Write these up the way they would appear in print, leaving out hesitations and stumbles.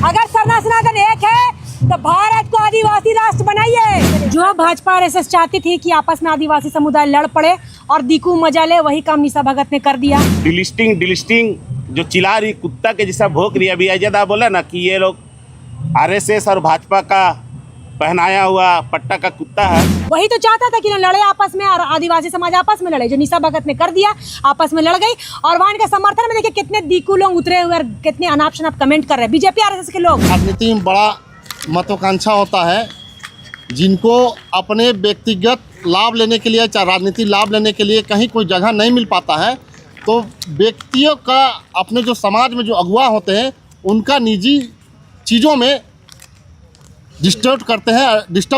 अगर सरना सनातन एक है तो भारत को आदिवासी राष्ट्र बनाइए। जो भाजपा आरएसएस चाहती थी कि आपस में आदिवासी समुदाय लड़ पड़े और दीकू मजा ले, वही काम निशा भगत ने कर दिया। डिलिस्टिंग जो चिल्ला रही कुत्ता के जैसा भौंक रही है। अभी अजय दा बोला ना कि ये लोग आरएसएस और भाजपा का पहनाया हुआ पट्टा का कुत्ता है। वही तो चाहता था कि ना लड़े आपस में और आदिवासी समाज आपस में लड़े, जो निशा भगत ने कर दिया, आपस में लड़ गई। और वहाँ के समर्थन में देखिए कितने दीकू लोग उतरे हुए और कितने अनाप शनाप कमेंट कर रहे हैं बीजेपी आरएसएस के लोग। राजनीति में बड़ा महत्वाकांक्षा होता है, जिनको अपने व्यक्तिगत लाभ लेने के लिए, चाहे राजनीति लाभ लेने के लिए कहीं कोई जगह नहीं मिल पाता है, तो व्यक्तियों का अपने जो समाज में जो अगुवा होते हैं उनका निजी चीज़ों में डिस्टर्ब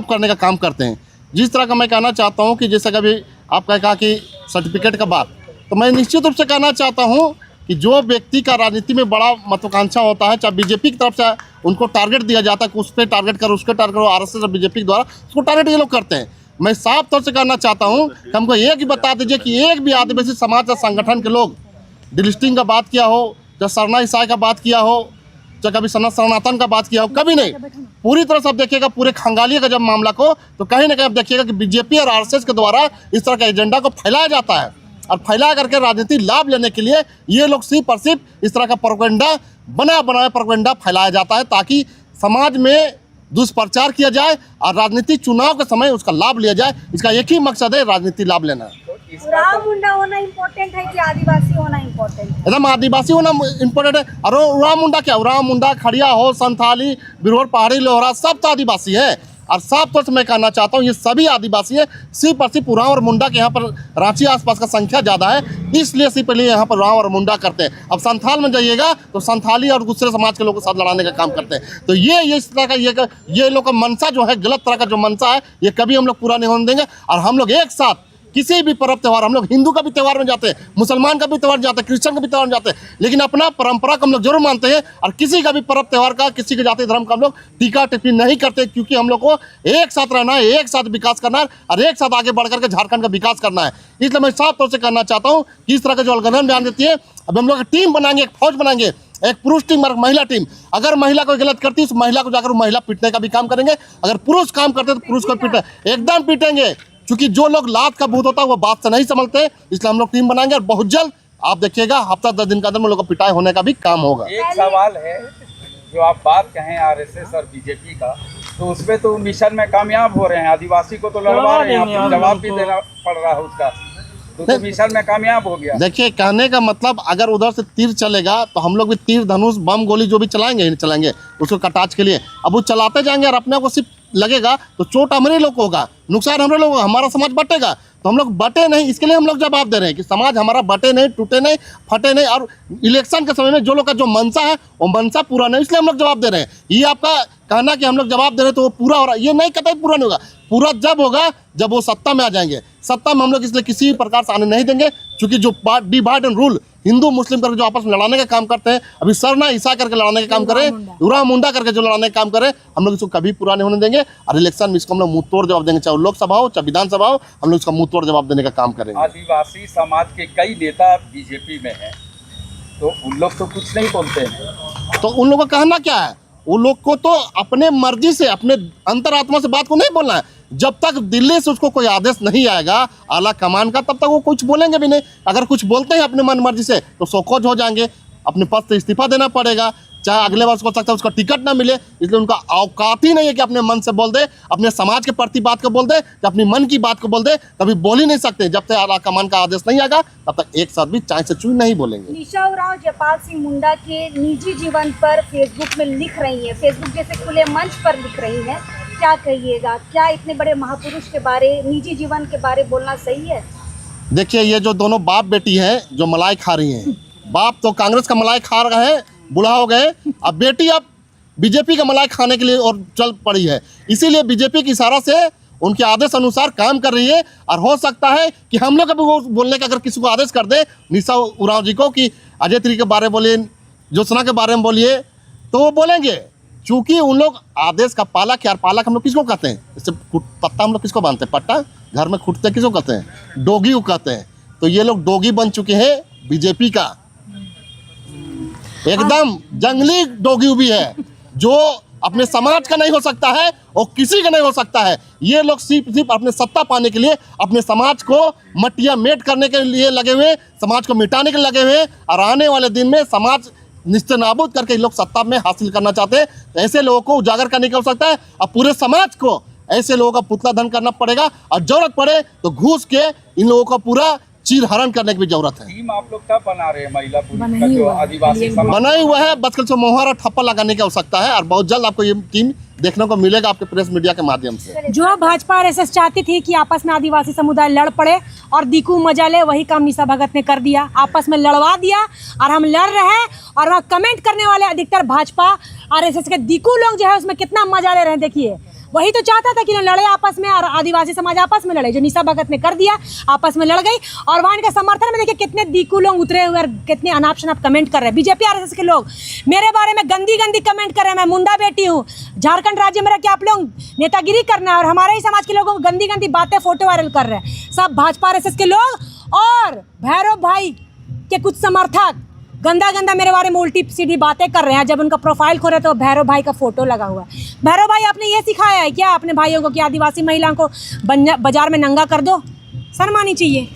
करने का काम करते हैं। जिस तरह का मैं कहना चाहता हूं कि जैसे कभी आपका कहा कि सर्टिफिकेट का बात, तो मैं निश्चित रूप से कहना चाहता हूं कि जो व्यक्ति का राजनीति में बड़ा महत्वाकांक्षा होता है, चाहे बीजेपी की तरफ से उनको टारगेट दिया जाता है कि उस पर टारगेट करो, उसके टारगेट करो, आरएसएस और बीजेपी के द्वारा उसको टारगेट ये लोग करते हैं। मैं साफ तौर से कहना चाहता हूँ कि हमको एक ही बता दीजिए कि एक भी आदिवासी समाज या संगठन के लोग डिलिस्टिंग का बात किया हो, चाहे सरना ईसाई का बात किया हो, चाहे कभी सनातन का बात किया हो, कभी नहीं। पूरी तरह से आप देखिएगा पूरे खंगाली का जब मामला को, तो कहीं ना कहीं आप देखिएगा कि बीजेपी और आरएसएस के द्वारा इस तरह का एजेंडा को फैलाया जाता है और फैला करके राजनीतिक लाभ लेने के लिए ये लोग सिर्फ और सिर्फ इस तरह का प्रोपेगेंडा बनाया प्रोपेगेंडा फैलाया जाता है, ताकि समाज में दुष्प्रचार किया जाए और राजनीतिक चुनाव के समय उसका लाभ लिया जाए। इसका एक ही मकसद है, राजनीतिक लाभ लेना। उराव मुंडा होना इम्पोर्टेंट है कि आदिवासी होना इम्पोर्टेंट है? एकदम आदिवासी होना इम्पोर्टेंट है। और उराव मुंडा क्या, उराव मुंडा, खड़िया हो, संथाली, बिरहोर, पहाड़ी, लोहरा, सब तो आदिवासी है। और साफ तौर से मैं कहना चाहता हूँ ये सभी आदिवासी है। सिर्फ और सिर्फ उराव और मुंडा के यहाँ पर रांची आसपास का संख्या ज़्यादा है, इसलिए सिर्फ पहले यहाँ पर उराव और मुंडा करते हैं। अब संथाल में जाइएगा तो संथाली और दूसरे समाज के लोगों के साथ लड़ाने का काम करते हैं। तो ये इस तरह का ये लोग का मनसा जो है, गलत तरह का जो मनसा है, ये कभी हम लोग पूरा नहीं होने देंगे। और हम लोग एक साथ किसी भी पर्व त्यौहार, हम लोग हिंदू का भी त्यौहार में जाते हैं, मुसलमान का भी त्यौहार जाते हैं, क्रिश्चियन का भी त्यौहार में जाते हैं, लेकिन अपना परंपरा को हम लोग जरूर मानते हैं। और किसी का भी पर्व त्यौहार का, किसी के जाति धर्म का हम लोग टीका टिप्पणी नहीं करते, क्योंकि हम लोग को एक साथ रहना है, एक साथ विकास करना है और एक साथ आगे बढ़ करके झारखंड का विकास करना है। इसलिए मैं साफ तौर से कहना चाहता हूँ कि इस तरह का जो अलगन बयान देती है, अब हम लोग टीम बनाएंगे, एक फौज बनाएंगे, एक पुरुष टीम और महिला टीम। अगर महिला कोई गलत करती है तो महिला को जाकर महिला पीटने का भी काम करेंगे। अगर पुरुष काम करते तो पुरुष को पीटे, एकदम पीटेंगे। क्योंकि जो लोग लात का भूत होता है वो बात से नहीं समझते, इसलिए हम लोग टीम बनाएंगे और बहुत जल्द आप देखिएगा हफ्ता 10 दिन के अंदर में लोगों को पिटाई होने का भी काम होगा। एक सवाल है, जो आप बात कहें आरएसएस और बीजेपी का, तो उसमें तो मिशन में कामयाब हो रहे हैं, आदिवासी को तो लड़वा रहे हैं, आपको जवाब भी देना पड़ रहा है उसका, तो मिशन में कामयाब हो गया। देखिए, कहने का मतलब अगर उधर से तीर चलेगा तो हम लोग भी तीर, धनुष, बम, गोली जो भी चलाएंगे उसको कटाच के लिए। अब वो चलाते जाएंगे और अपने को सिर्फ लगेगा तो चोट हमारे लोग को होगा, नुकसान हमारे लोग, हमारा समाज बटेगा। तो हम लोग बटे नहीं, इसके लिए हम लोग जवाब दे रहे हैं कि समाज हमारा बटे नहीं, टूटे नहीं, फटे नहीं। और इलेक्शन के समय में जो लोग का जो मनसा है वो मनसा पूरा नहीं, इसलिए हम लोग जवाब दे रहे हैं। ये आपका कहना कि हम लोग जवाब दे रहे हैं तो वो पूरा हो रहा है, ये नहीं, कतई पूरा नहीं होगा। पूरा जब होगा जब वो सत्ता में आ जाएंगे। सत्ता में हम लोग इसलिए किसी भी प्रकार से आने नहीं देंगे, क्योंकि जो डिवाइड एंड रूल हिंदू मुस्लिम करके जो आपस में लड़ाने का काम करते हैं, अभी सरना ईसा करके लड़ाने का काम करें, उरा मुंडा करके जो लड़ाने का काम करें, हम लोग इसको कभी पूरा नहीं होने देंगे। और इलेक्शन में इसको हम लोग मुंह तोड़ जवाब देंगे, चाहे लोकसभा हो चाहे विधानसभा हो, हम लोग इसका मुंह तोड़ जवाब देने का काम करेंगे। आदिवासी समाज के कई नेता बीजेपी में हैं, तो उन लोग तो कुछ नहीं बोलते हैं, तो उन लोगों का कहना क्या है? उन लोग को तो अपने मर्जी से, अपने अंतरात्मा से बात को नहीं बोलना है। जब तक दिल्ली से उसको कोई आदेश नहीं आएगा आला कमान का, तब तक वो कुछ बोलेंगे भी नहीं। अगर कुछ बोलते हैं अपने मन मर्जी से तो शोकज हो जाएंगे, अपने पद से इस्तीफा देना पड़ेगा, चाहे अगले वर्ष हो सकता है उसका टिकट ना मिले। इसलिए उनका औकात ही नहीं है कि अपने मन से बोल दे, अपने समाज के प्रति बात को बोल दे, अपनी मन की बात को बोल दे, कभी बोल ही नहीं सकते। जब तक आला कमान का आदेश नहीं आएगा तब तक एक साथ भी चाय से चूई नहीं बोलेंगे। निशा उरांव जयपाल सिंह मुंडा के निजी जीवन पर फेसबुक में लिख रही है, फेसबुक जैसे खुले मंच पर लिख रही है, क्या कहिएगा? क्या इतने बड़े महापुरुष के बारे, निजी जीवन के बारे बोलना सही है? देखिए, ये जो दोनों बाप बेटी हैं जो मलाई खा रही हैं, बाप तो कांग्रेस का मलाई खा रहे हैं, बुढ़ा हो गए, अब बेटी अब बीजेपी का मलाई खाने के लिए और चल पड़ी है। इसीलिए बीजेपी के इशारा से उनके आदेश अनुसार काम कर रही है। और हो सकता है कि हम लोग अभी वो बोलने का अगर किसी को आदेश कर दे निशा उरांव जी को कि अजय तिवारी के बारे बोले, ज्योत्सना के बारे में बोलिए तो वो बोलेंगे, क्योंकि उन लोग आदेश का पालक है। और पालक हम लोग किसको कहते हैं? इससे पत्ता हम लोग किसको बांधते हैं? पट्टा घर में खुटते किसको कहते हैं? डोगी को कहते हैं। तो ये लोग डोगी बन चुके हैं बीजेपी का, एकदम जंगली डोगी भी है, जो अपने समाज का नहीं हो सकता है और किसी का नहीं हो सकता है। ये लोग सिर्फ अपने सत्ता पाने के लिए, अपने समाज को मटिया मेट करने के लिए लगे हुए, समाज को मिटाने के लिए लगे हुए, और आने वाले दिन में समाज निस्तेनाबूद करके लोग सत्ता में हासिल करना चाहते हैं। तो ऐसे लोगों को उजागर करने की आवश्यकता है और पूरे समाज को ऐसे लोगों का पुतला दहन करना पड़ेगा, और जरूरत पड़े तो घूस के इन लोगों का पूरा चीर हरण करने की भी जरूरत है। टीम आप लोग कब बना रहे हैं महिला पुलिस का, जो आदिवासी समाज बना ही हुआ है, बस कल से मोहर और ठप्पा लगाने की आवश्यकता है, और बहुत जल्द आपको ये टीम देखने को मिलेगा आपके प्रेस मीडिया के माध्यम से। जो भाजपा आरएसएस चाहती थी कि आपस में आदिवासी समुदाय लड़ पड़े और दीकू मजा ले, वही काम निशा भगत ने कर दिया, आपस में लड़वा दिया। और हम लड़ रहे हैं, और वहाँ कमेंट करने वाले अधिकतर भाजपा आरएसएस के दीकू लोग जो है उसमें कितना मजा ले रहे हैं। देखिए, वही तो चाहता था कि ना लड़े आपस में और आदिवासी समाज आपस में लड़े, जो निशा भगत ने कर दिया, आपस में लड़ गई। और वहाँ इनके समर्थन में देखिए कितने दीकू लोग उतरे हुए और कितने अनाप शनाप कमेंट कर रहे हैं। बीजेपी आरएसएस के लोग मेरे बारे में गंदी गंदी कमेंट कर रहे हैं, मैं मुंडा बेटी हूँ, झारखंड राज्य में रह के आप लोग नेतागिरी करना है, और हमारे ही समाज के लोगों को गंदी गंदी बातें फोटो वायरल कर रहे हैं। सब भाजपा आरएसएस के लोग और भैरव भाई के कुछ समर्थक गंदा गंदा मेरे बारे में उल्टी सीधी बातें कर रहे हैं। जब उनका प्रोफाइल खोले तो भैरव भाई का फोटो लगा हुआ है। भैरव भाई, आपने ये सिखाया है क्या अपने भाइयों को कि आदिवासी महिलाओं को बाजार में नंगा कर दो? शर्म आनी चाहिए।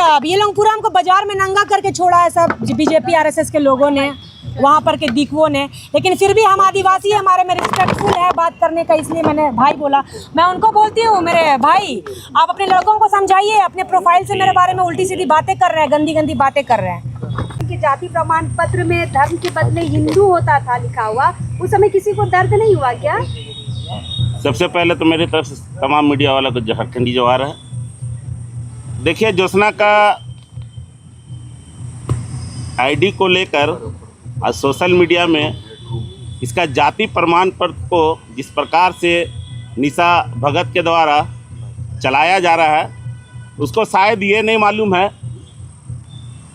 अब ये लोग पूरा हमको बाजार में नंगा करके छोड़ा है सब बीजेपी आरएसएस के लोगों ने, वहाँ पर के दीकुओं ने। लेकिन फिर भी हम आदिवासी, हमारे में रिस्पेक्टफुल है बात करने का, इसलिए मैंने भाई बोला। मैं उनको बोलती हूँ, मेरे भाई आप अपने लड़कों को समझाइए, अपने प्रोफाइल से मेरे बारे में उल्टी सीधी बातें कर रहे हैं, गंदी गंदी बातें कर रहे हैं। कि जाति प्रमाण पत्र में धर्म के बदले हिंदू होता था लिखा हुआ, उस समय किसी को दर्द नहीं हुआ क्या? सबसे पहले तो मेरी तरफ से तमाम मीडिया वाला को झारखंडी जवार है। देखिए, ज्योत्सना का आईडी को लेकर आज सोशल मीडिया में इसका जाति प्रमाण पत्र को जिस प्रकार से निशा भगत के द्वारा चलाया जा रहा है, उसको शायद ये नहीं मालूम है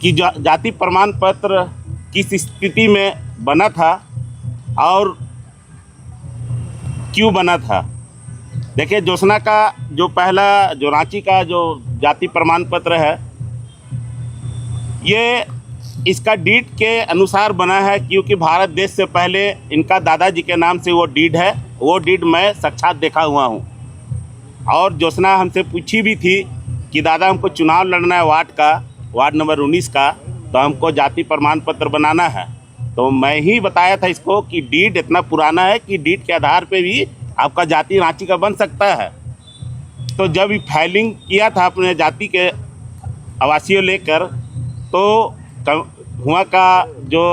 कि जाति प्रमाण पत्र किस स्थिति में बना था और क्यों बना था। देखिए, ज्योत्सना का जो पहला जो रांची का जो जाति प्रमाण पत्र है, ये इसका डीड के अनुसार बना है, क्योंकि भारत देश से पहले इनका दादाजी के नाम से वो डीड है। वो डीड मैं साक्षात देखा हुआ हूँ। और ज्योत्सना हमसे पूछी भी थी कि दादा हमको चुनाव लड़ना है वार्ड नंबर 19 का, तो हमको जाति प्रमाण पत्र बनाना है। तो मैं ही बताया था इसको कि डीड इतना पुराना है कि डीड के आधार पे भी आपका जाति रांची का बन सकता है। तो जब फाइलिंग किया था अपने जाति के आवासीय लेकर, तो हुआ का जो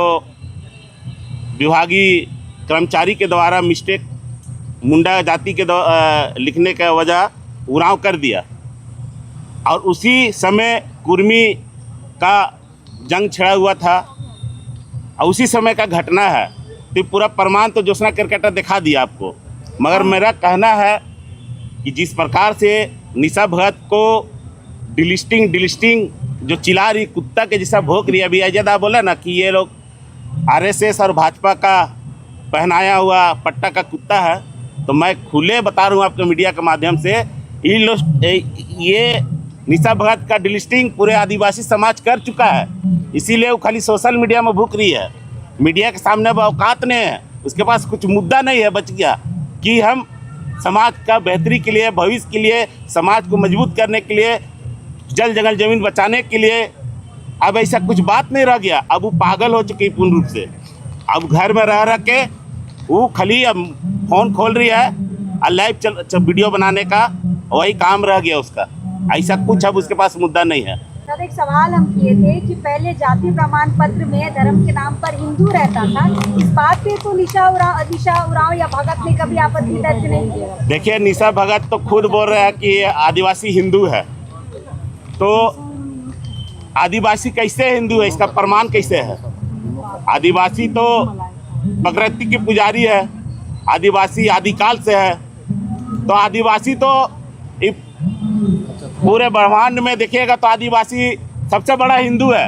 विभागीय कर्मचारी के द्वारा मिस्टेक मुंडा जाति के लिखने का वजह उड़ाव कर दिया, और उसी समय कुर्मी का जंग छिड़ा हुआ था, और उसी समय का घटना है। तो पूरा प्रमाण तो ज्योत्सना क्रिकेटर दिखा दिया आपको। मगर मेरा कहना है कि जिस प्रकार से निशा भगत को डिलिस्टिंग जो चिल्ला रही, कुत्ता के जैसा भौंक रही, अभी अजयदा बोला ना कि ये लोग आरएसएस और भाजपा का पहनाया हुआ पट्टा का कुत्ता है। तो मैं खुले बता रहा हूँ आपके मीडिया के माध्यम से, ये निशा भगत का डिलिस्टिंग पूरे आदिवासी समाज कर चुका है। इसीलिए वो खाली सोशल मीडिया में भूख रही है। मीडिया के सामने वो औकात नहीं है, उसके पास कुछ मुद्दा नहीं है बच गया कि हम समाज का बेहतरी के लिए, भविष्य के लिए, समाज को मजबूत करने के लिए, जल जंगल जमीन बचाने के लिए अब ऐसा कुछ बात नहीं रह गया। अब वो पागल हो चुकी पूर्ण रूप से। अब घर में रह के वो खाली अब फ़ोन खोल रही है और लाइव वीडियो बनाने का वही काम रह गया उसका। ऐसा कुछ अब उसके पास मुद्दा नहीं है। सर, एक सवाल हम किए थे कि पहले जाति प्रमाण पत्र में धर्म के नाम पर हिंदू रहता था, इस बात पे तो निशा उरांव या भगत ने कभी आपत्ति दर्ज नहीं किया। देखिए, निशा भगत तो खुद बोल रहे हैं कि आदिवासी हिंदू है, तो आदिवासी कैसे हिंदू है, इसका प्रमाण कैसे है? आदिवासी तो प्रकृति की पुजारी है, आदिवासी आदिकाल से है। तो आदिवासी तो पूरे ब्रह्मांड में देखिएगा तो आदिवासी सबसे बड़ा हिंदू है।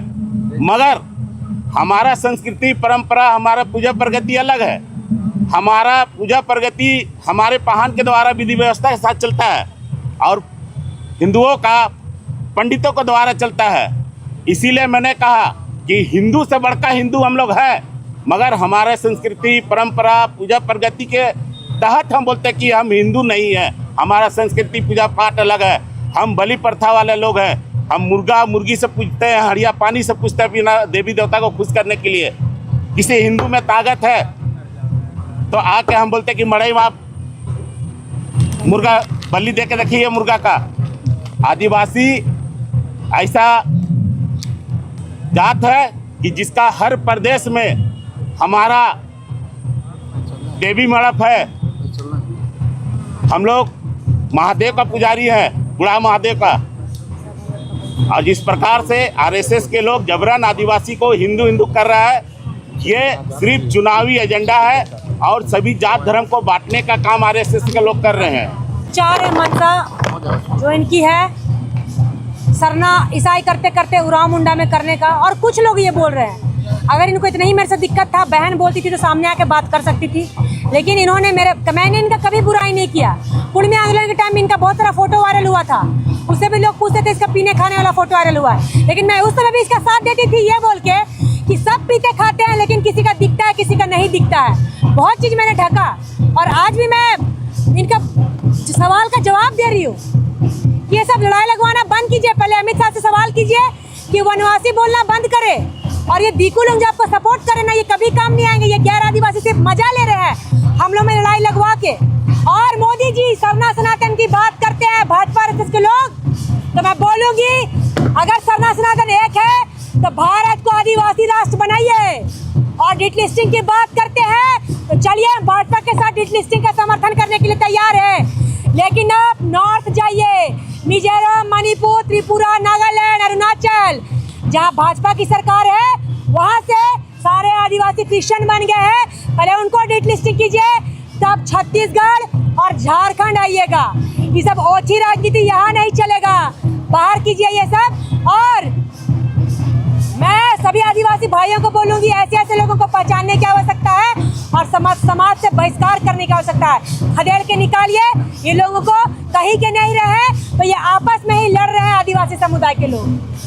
मगर हमारा संस्कृति परंपरा, हमारा पूजा प्रगति अलग है। हमारा पूजा प्रगति हमारे पाहन के द्वारा विधि व्यवस्था के साथ चलता है और हिंदुओं का पंडितों के द्वारा चलता है। इसीलिए मैंने कहा कि हिंदू से बढ़कर हिंदू हम लोग हैं, मगर हमारे संस्कृति परंपरा पूजा प्रगति के तहत हम बोलते हैं कि हम हिंदू नहीं हैं। हमारा संस्कृति पूजा पाठ अलग है। हम बलि प्रथा वाले लोग हैं। हम मुर्गा मुर्गी से पूजते हैं, हड़िया पानी से पूजते हैं बिना देवी देवता को खुश करने के लिए। किसी हिंदू में ताकत है तो आके हम बोलते हैं कि मड़ई आप मुर्गा बलि दे के देखिए मुर्गा का। आदिवासी ऐसा जात है कि जिसका हर प्रदेश में हमारा देवी मंडप है। हम लोग महादेव का पुजारी हैं, बुढ़ा महादेव का। और जिस प्रकार से आरएसएस के लोग जबरन आदिवासी को हिंदू हिंदू कर रहा है, ये सिर्फ चुनावी एजेंडा है और सभी जात धर्म को बांटने का काम आरएसएस के लोग कर रहे हैं। चार है मंशा जो इनकी है, सरना ईसाई करते करते उराव मुंडा में करने का। और कुछ लोग ये बोल रहे हैं अगर इनको इतना ही मेरे से दिक्कत था, बहन बोलती थी तो सामने आके बात कर सकती थी, लेकिन इन्होंने मैंने इनका कभी बुराई नहीं किया। पुण्य आंदोलन के टाइम में इनका बहुत सारा फोटो वायरल हुआ था, उससे भी लोग पूछते थे इसका पीने खाने वाला फोटो वायरल हुआ है, लेकिन मैं उस समय भी इसका साथ देती थी ये बोल के कि सब पीते खाते हैं लेकिन किसी का दिखता है किसी का नहीं दिखता है। बहुत चीज़ मैंने ढका और आज भी मैं इनका सवाल का जवाब दे रही हूँ। ये सब लड़ाई लगवाना बंद कीजिए। पहले अमित शाह से सवाल कीजिए कि वनवासी बोलना बंद करे, और ये दीकू लोग जो आपको सपोर्ट करे ना, ये कभी काम नहीं आएंगे। ये गैर आदिवासी सिर्फ मजा ले रहे हैं हम लोग में लड़ाई लगवा के। और मोदी जी सरना सनातन की बात करते हैं भाजपा आरएसएस के लोग, तो मैं बोलूँगी अगर सरना सनातन एक है तो भारत को आदिवासी राष्ट्र बनाइए। और डिट लिस्टिंग की बात करते हैं तो चलिए भाजपा के साथ डिट लिस्टिंग का समर्थन करने के लिए तैयार है, लेकिन आप नॉर्थ जाइए, मिजोरम, मणिपुर, त्रिपुरा, नागालैंड, अरुणाचल, जहां भाजपा की सरकार है वहां से सारे आदिवासी क्रिश्चियन बन गए हैं। पहले उनको डिट लिस्टिंग कीजिए, तब छत्तीसगढ़ और झारखंड आइएगा। ये सब ओछी राजनीति यहाँ नहीं चलेगा, बाहर कीजिए ये सब। और मैं सभी आदिवासी भाइयों को बोलूँगी ऐसे ऐसे लोगों को पहचानने की आवश्यकता है और समाज से बहिष्कार करने की आवश्यकता है। खदेड़ के निकालिए ये लोगों को, कहीं के नहीं रहे तो ये आपस में ही लड़ रहे हैं आदिवासी समुदाय के लोग।